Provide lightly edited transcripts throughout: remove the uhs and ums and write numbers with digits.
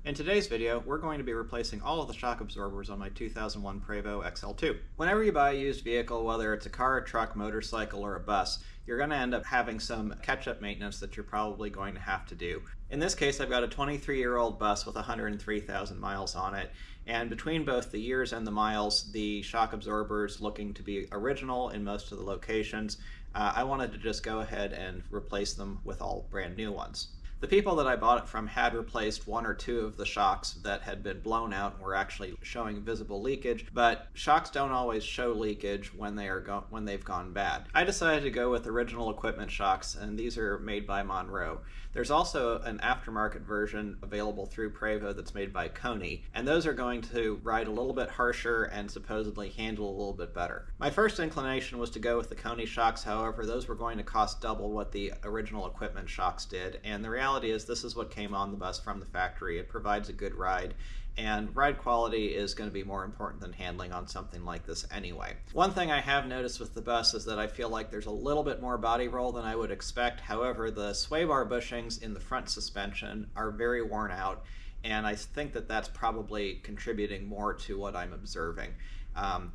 In today's video, we're going to be replacing all of the shock absorbers on my 2001 Prevost XL2. Whenever you buy a used vehicle, whether it's a car, a truck, motorcycle, or a bus, you're going to end up having some catch-up maintenance that you're probably going to have to do. In this case, I've got a 23-year-old bus with 103,000 miles on it, and between both the years and the miles, the shock absorbers looking to be original in most of the locations, I wanted to just go ahead and replace them with all brand new ones. The people that I bought it from had replaced one or two of the shocks that had been blown out and were actually showing visible leakage, but shocks don't always show leakage when they've gone bad. I decided to go with original equipment shocks, and these are made by Monroe. There's also an aftermarket version available through Prevost that's made by Coney, and those are going to ride a little bit harsher and supposedly handle a little bit better. My first inclination was to go with the Coney shocks, however, those were going to cost double what the original equipment shocks did, and the reality is this is what came on the bus from the factory. It provides a good ride, and ride quality is going to be more important than handling on something like this anyway. One thing I have noticed with the bus is that I feel like there's a little bit more body roll than I would expect. However, the sway bar bushings in the front suspension are very worn out, and I think that that's probably contributing more to what I'm observing.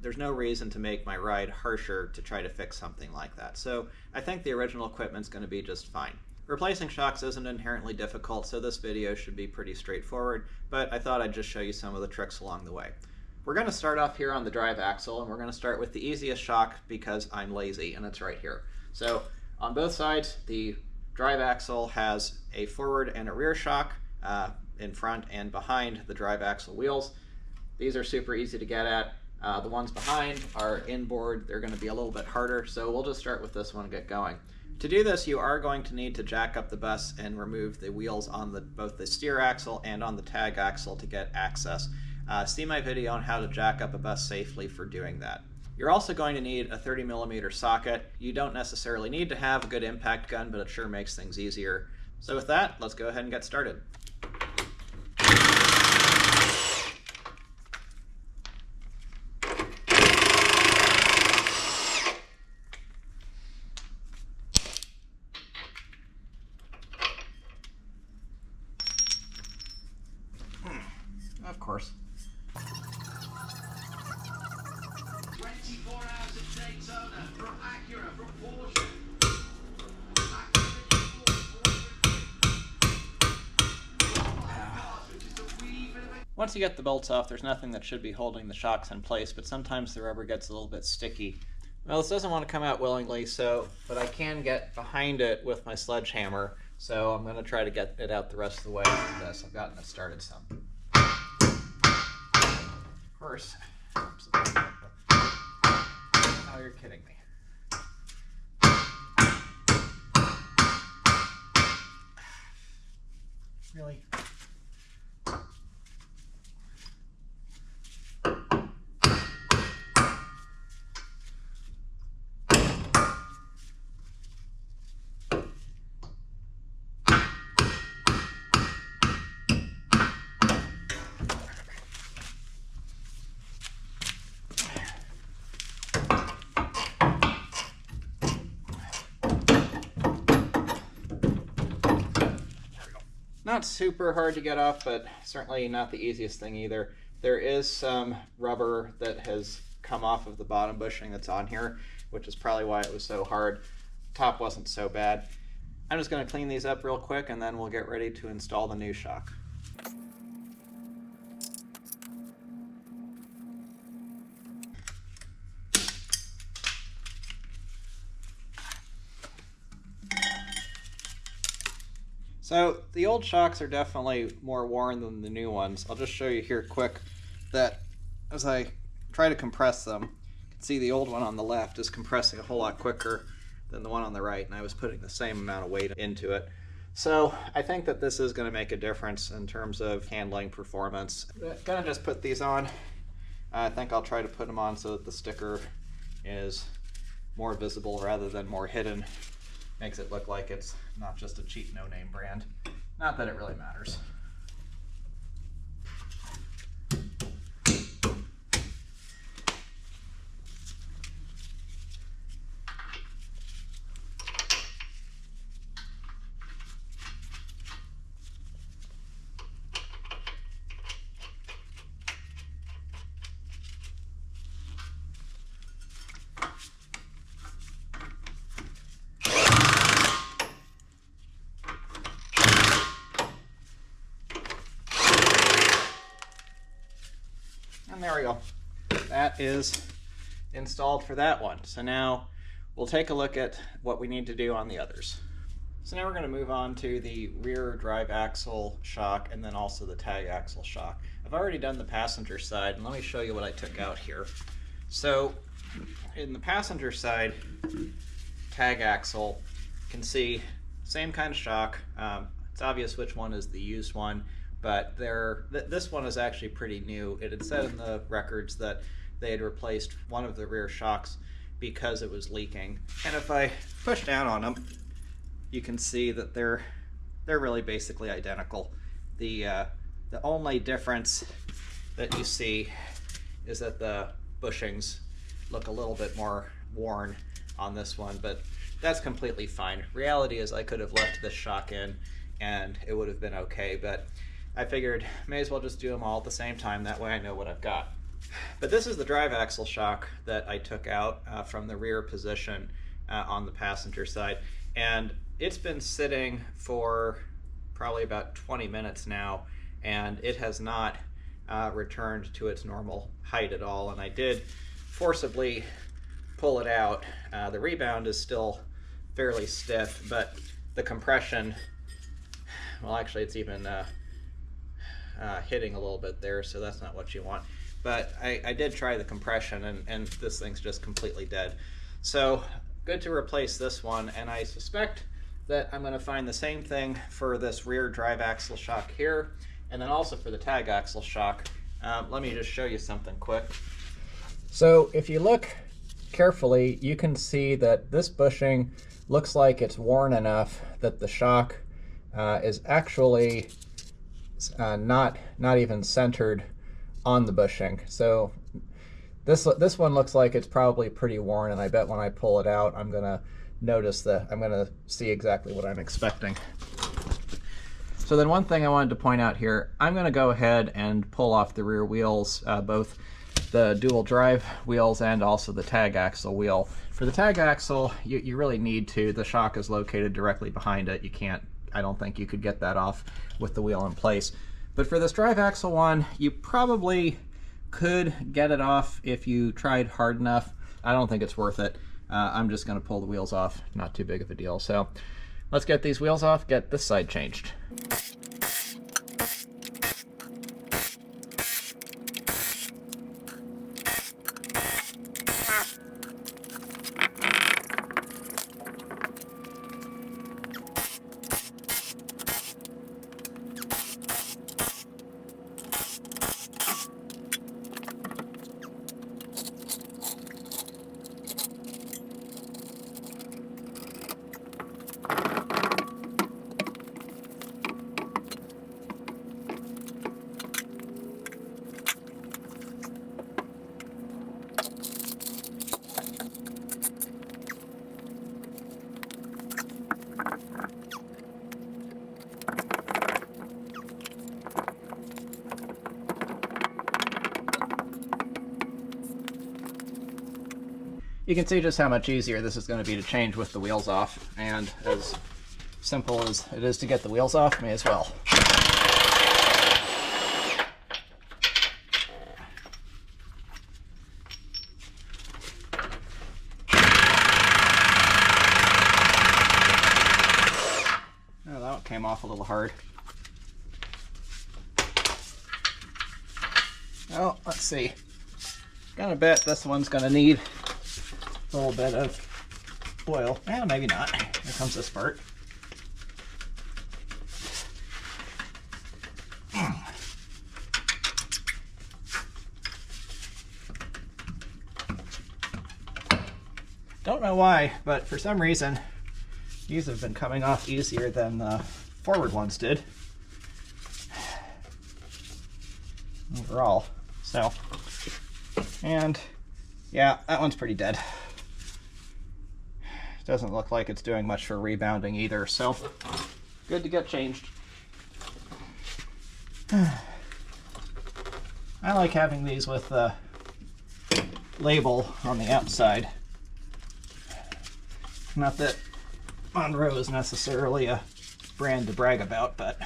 There's no reason to make my ride harsher to try to fix something like that. So I think the original equipment's going to be just fine. Replacing shocks isn't inherently difficult, so this video should be pretty straightforward, but I thought I'd just show you some of the tricks along the way. We're going to start off here on the drive axle, and we're going to start with the easiest shock because I'm lazy, and it's right here. So on both sides, the drive axle has a forward and a rear shock in front and behind the drive axle wheels. These are super easy to get at. The ones behind are inboard. They're going to be a little bit harder, so we'll just start with this one and get going. To do this, you are going to need to jack up the bus and remove the wheels on both the steer axle and on the tag axle to get access. See my video on how to jack up a bus safely for doing that. You're also going to need a 30mm socket. You don't necessarily need to have a good impact gun, but it sure makes things easier. So with that, let's go ahead and get started. Of course. 24 hours at Daytona from Acura, from Porsche. Once you get the bolts off, there's nothing that should be holding the shocks in place, but sometimes the rubber gets a little bit sticky. Well, this doesn't want to come out willingly, but I can get behind it with my sledgehammer, so I'm going to try to get it out the rest of the way with this. I've gotten it started some. Of course. Oh, you're kidding me. Really? Not super hard to get off, but certainly not the easiest thing either. There is some rubber that has come off of the bottom bushing that's on here, which is probably why it was so hard. Top wasn't so bad. I'm just going to clean these up real quick, and then we'll get ready to install the new shock. So the old shocks are definitely more worn than the new ones. I'll just show you here quick that as I try to compress them, you can see the old one on the left is compressing a whole lot quicker than the one on the right, and I was putting the same amount of weight into it. So I think that this is going to make a difference in terms of handling performance. I'm going to just put these on. I think I'll try to put them on so that the sticker is more visible rather than more hidden. Makes it look like it's not just a cheap no-name brand. Not that it really matters. And there we go. That is installed for that one. So now we'll take a look at what we need to do on the others. So now we're going to move on to the rear drive axle shock and then also the tag axle shock. I've already done the passenger side, and let me show you what I took out here. So in the passenger side tag axle, you can see same kind of shock. It's obvious which one is the used one, but this one is actually pretty new. It had said in the records that they had replaced one of the rear shocks because it was leaking. And if I push down on them, you can see that they're really basically identical. The only difference that you see is that the bushings look a little bit more worn on this one, but that's completely fine. Reality is I could have left this shock in and it would have been okay, but I figured may as well just do them all at the same time, that way I know what I've got. But this is the drive axle shock that I took out from the rear position on the passenger side, and it's been sitting for probably about 20 minutes now, and it has not returned to its normal height at all, and I did forcibly pull it out. The rebound is still fairly stiff, but the compression, well, actually it's even hitting a little bit there, so that's not what you want. But I did try the compression, and this thing's just completely dead. So good to replace this one, and I suspect that I'm going to find the same thing for this rear drive axle shock here, and then also for the tag axle shock. Let me just show you something quick. So if you look carefully, you can see that this bushing looks like it's worn enough that the shock is actually not even centered on the bushing. So this one looks like it's probably pretty worn, and I bet when I pull it out, I'm gonna notice that I'm gonna see exactly what I'm expecting. So then one thing I wanted to point out here, I'm gonna go ahead and pull off the rear wheels, both the dual drive wheels and also the tag axle wheel. For the tag axle, you really need to. The shock is located directly behind it. You can't, I don't think you could get that off with the wheel in place. But for this drive axle one, you probably could get it off if you tried hard enough. I don't think it's worth it. I'm just gonna pull the wheels off, not too big of a deal. So let's get these wheels off, get this side changed. You can see just how much easier this is going to be to change with the wheels off, and as simple as it is to get the wheels off, may as well. Oh, that one came off a little hard. Well, let's see. Gonna bet this one's gonna need a little bit of oil. Eh, maybe not. Here comes this part. Don't know why, but for some reason these have been coming off easier than the forward ones did overall. So, and yeah, that one's pretty dead. Doesn't look like it's doing much for rebounding either, so good to get changed. I like having these with the label on the outside. Not that Monroe is necessarily a brand to brag about, but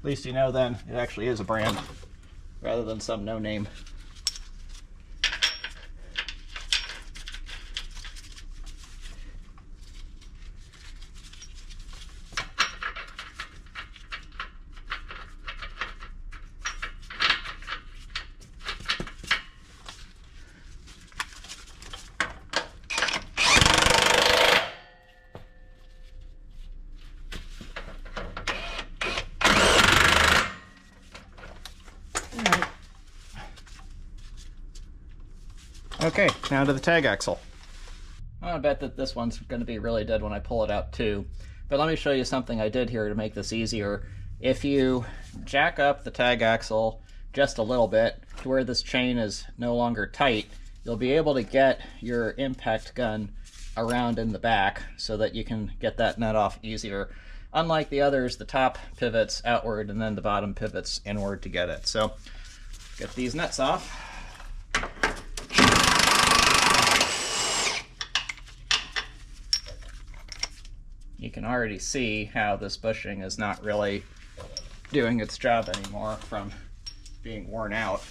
least you know then it actually is a brand rather than some no-name. Okay, now to the tag axle. I bet that this one's going to be really dead when I pull it out too. But let me show you something I did here to make this easier. If you jack up the tag axle just a little bit to where this chain is no longer tight, you'll be able to get your impact gun around in the back so that you can get that nut off easier. Unlike the others, the top pivots outward and then the bottom pivots inward to get it. So get these nuts off. You can already see how this bushing is not really doing its job anymore from being worn out.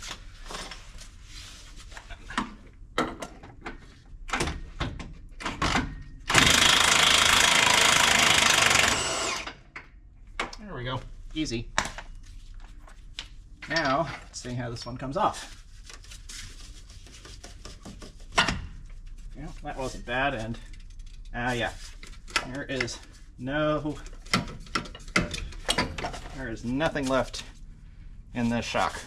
There we go. Easy. Now, let's see how this one comes off. Yeah, that wasn't bad, and yeah. There is nothing left in this shock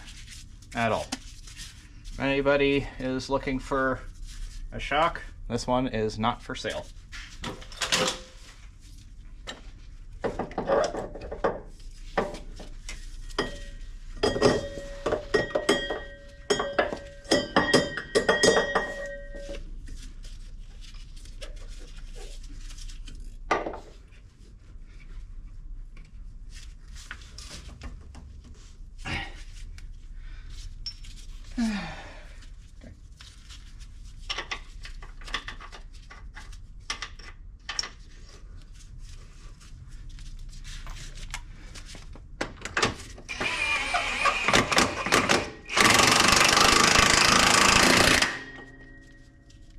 at all. If anybody is looking for a shock, this one is not for sale.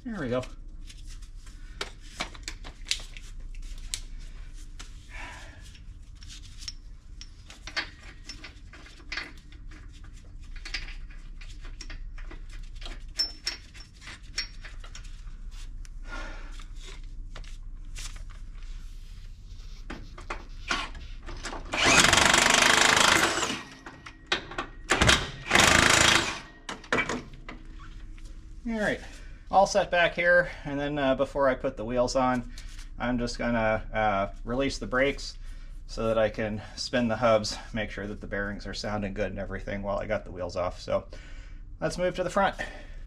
There we go. All right. All set back here, and then before I put the wheels on, I'm just gonna release the brakes so that I can spin the hubs, make sure that the bearings are sounding good and everything while I got the wheels off. So let's move to the front.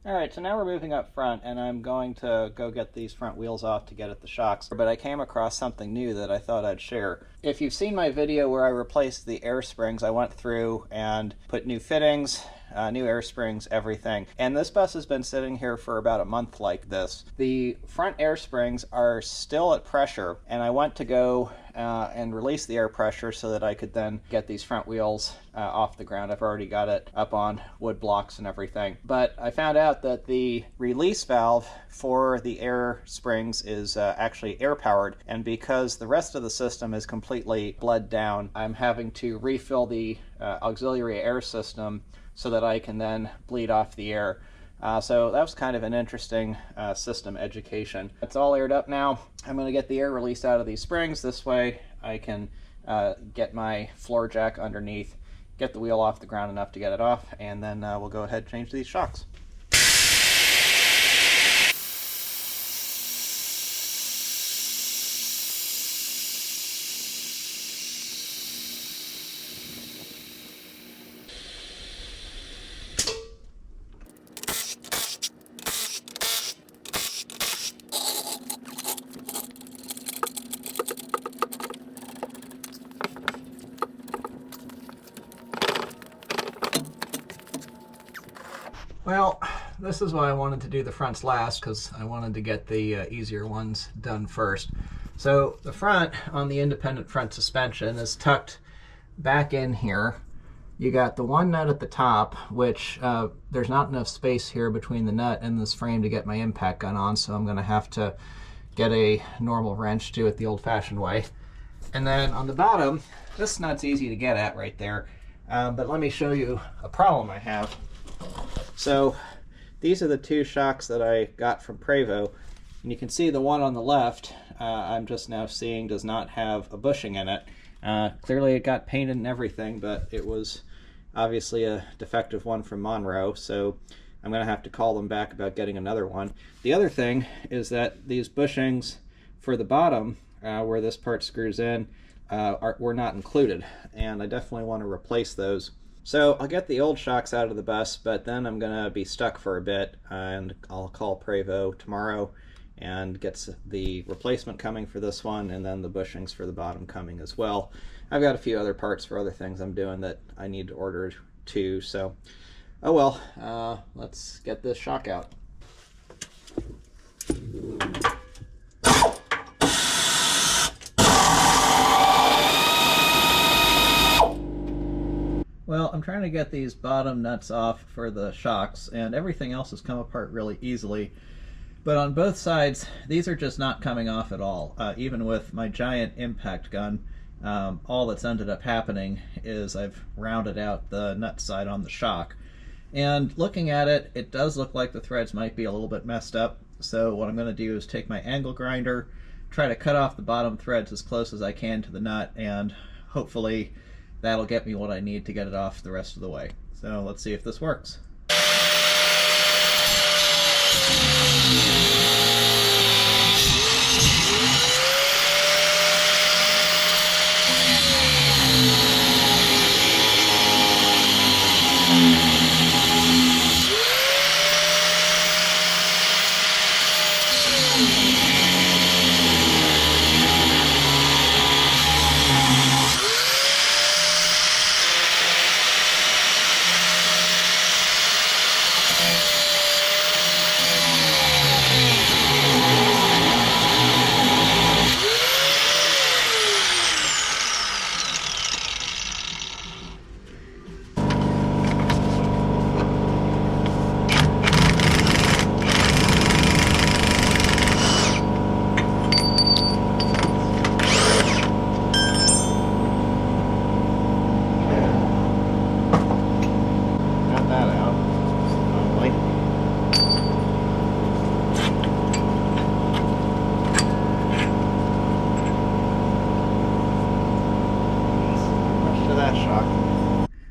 All right, so now we're moving up front, and I'm going to go get these front wheels off to get at the shocks, but I came across something new that I thought I'd share. If you've seen my video where I replaced the air springs, I went through and put new fittings, new air springs, everything. And this bus has been sitting here for about a month like this. The front air springs are still at pressure, and I went to go and release the air pressure so that I could then get these front wheels off the ground. I've already got it up on wood blocks and everything. But I found out that the release valve for the air springs is actually air powered, and because the rest of the system is completely bled down, I'm having to refill the auxiliary air system so that I can then bleed off the air. So that was kind of an interesting system education. It's all aired up now. I'm going to get the air released out of these springs. This way I can get my floor jack underneath, get the wheel off the ground enough to get it off, and then we'll go ahead and change these shocks. Well, this is why I wanted to do the fronts last, because I wanted to get the easier ones done first. So the front on the independent front suspension is tucked back in here, you got the one nut at the top, which there's not enough space here between the nut and this frame to get my impact gun on, so I'm going to have to get a normal wrench, do it the old-fashioned way. And then on the bottom, this nut's easy to get at right there, but let me show you a problem I have. So these are the two shocks that I got from Prevost, and you can see the one on the left, I'm just now seeing does not have a bushing in it. Clearly it got painted and everything, but it was obviously a defective one from Monroe, so I'm going to have to call them back about getting another one. The other thing is that these bushings for the bottom, where this part screws in, were not included, and I definitely want to replace those. So I'll get the old shocks out of the bus, but then I'm going to be stuck for a bit, and I'll call Prevost tomorrow and get the replacement coming for this one, and then the bushings for the bottom coming as well. I've got a few other parts for other things I'm doing that I need to order too, so oh well, let's get this shock out. Well, I'm trying to get these bottom nuts off for the shocks, and everything else has come apart really easily. But on both sides, these are just not coming off at all. Even with my giant impact gun, all that's ended up happening is I've rounded out the nut side on the shock. And looking at it, it does look like the threads might be a little bit messed up. So what I'm going to do is take my angle grinder, try to cut off the bottom threads as close as I can to the nut, and hopefully that'll get me what I need to get it off the rest of the way. So let's see if this works.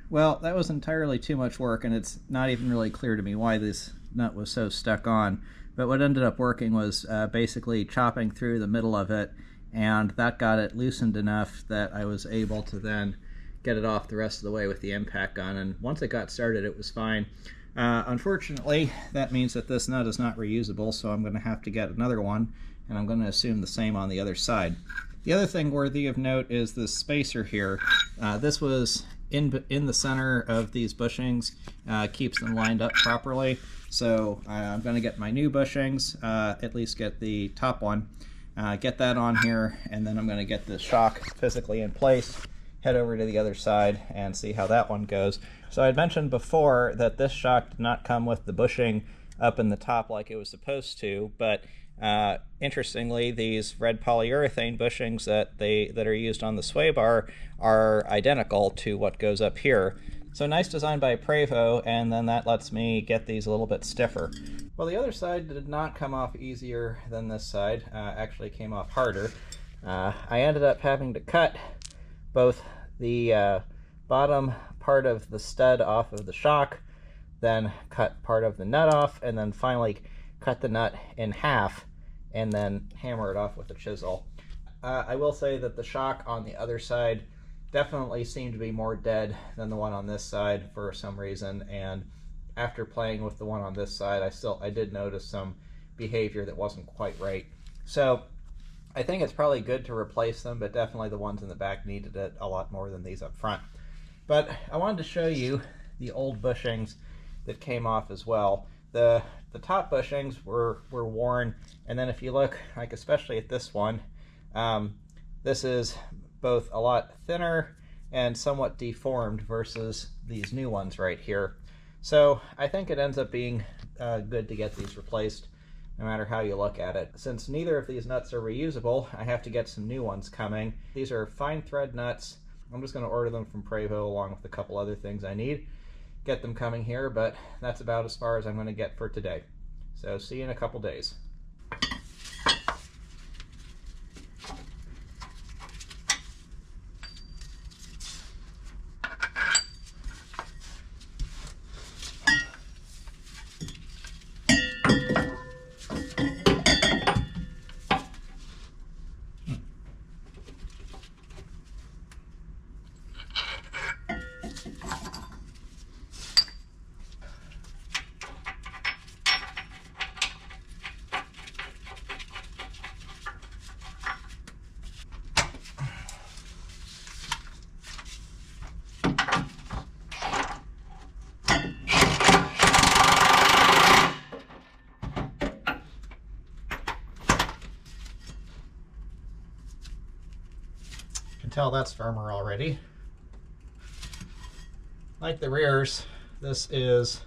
Well, that was entirely too much work, and it's not even really clear to me why this nut was so stuck on. But what ended up working was basically chopping through the middle of it, and that got it loosened enough that I was able to then get it off the rest of the way with the impact gun. And once it got started, it was fine. Unfortunately, that means that this nut is not reusable, so I'm going to have to get another one, and I'm going to assume the same on the other side. The other thing worthy of note is this spacer here. This was in the center of these bushings, keeps them lined up properly. So I'm going to get my new bushings, at least get the top one, get that on here, and then I'm going to get this shock physically in place, head over to the other side, and see how that one goes. So I had mentioned before that this shock did not come with the bushing up in the top like it was supposed to, but interestingly, these red polyurethane bushings that are used on the sway bar are identical to what goes up here. So nice design by Prevost, and then that lets me get these a little bit stiffer. Well, the other side did not come off easier than this side, actually came off harder. I ended up having to cut both the bottom part of the stud off of the shock, then cut part of the nut off, and then finally cut the nut in half and then hammer it off with a chisel. I will say that the shock on the other side definitely seemed to be more dead than the one on this side for some reason, and after playing with the one on this side, I did notice some behavior that wasn't quite right. So I think it's probably good to replace them, but definitely the ones in the back needed it a lot more than these up front. But I wanted to show you the old bushings that came off as well. The top bushings were worn, and then if you look, like especially at this one, this is both a lot thinner and somewhat deformed versus these new ones right here. So I think it ends up being good to get these replaced no matter how you look at it. Since neither of these nuts are reusable, I have to get some new ones coming. These are fine thread nuts. I'm just going to order them from Prevost along with a couple other things I need. Get them coming here, but that's about as far as I'm going to get for today. So see you in a couple days. Tell that's firmer already. Like the rears, this is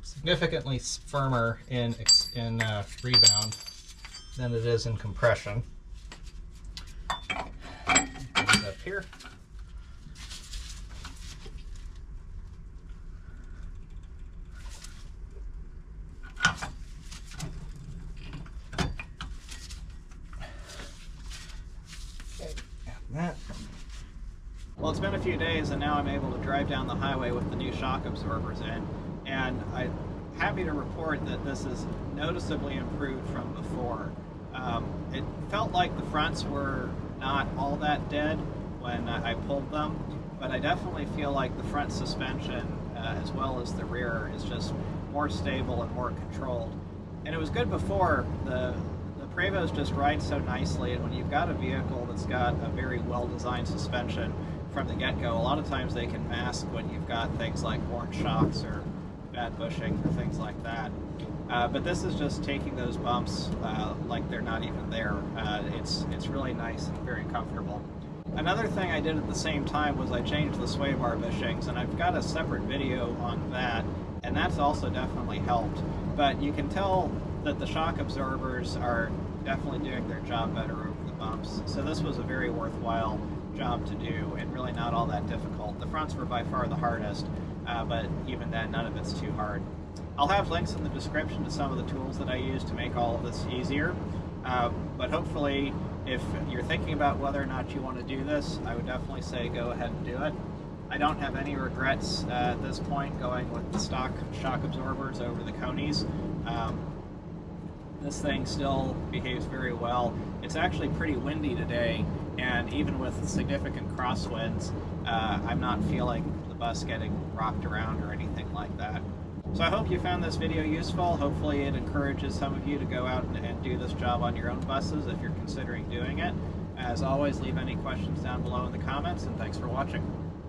significantly firmer in rebound than it is in compression. Put it up here. Well, it's been a few days and now I'm able to drive down the highway with the new shock absorbers in, and I'm happy to report that this is noticeably improved from before. It felt like the fronts were not all that dead when I pulled them, but I definitely feel like the front suspension as well as the rear is just more stable and more controlled. And it was good before. The Prevost just rides so nicely, and when you've got a vehicle that's got a very well-designed suspension from the get-go, a lot of times they can mask when you've got things like worn shocks or bad bushing or things like that. But this is just taking those bumps like they're not even there. It's really nice and very comfortable. Another thing I did at the same time was I changed the sway bar bushings, and I've got a separate video on that, and that's also definitely helped. But you can tell that the shock absorbers are definitely doing their job better over the bumps. So this was a very worthwhile job to do and really not all that difficult. The fronts were by far the hardest, but even then, none of it's too hard. I'll have links in the description to some of the tools that I use to make all of this easier, but hopefully if you're thinking about whether or not you want to do this, I would definitely say go ahead and do it. I don't have any regrets at this point going with the stock shock absorbers over the Konies. This thing still behaves very well. It's actually pretty windy today, and even with significant crosswinds, I'm not feeling the bus getting rocked around or anything like that. So I hope you found this video useful. Hopefully it encourages some of you to go out and do this job on your own buses if you're considering doing it. As always, leave any questions down below in the comments, and thanks for watching.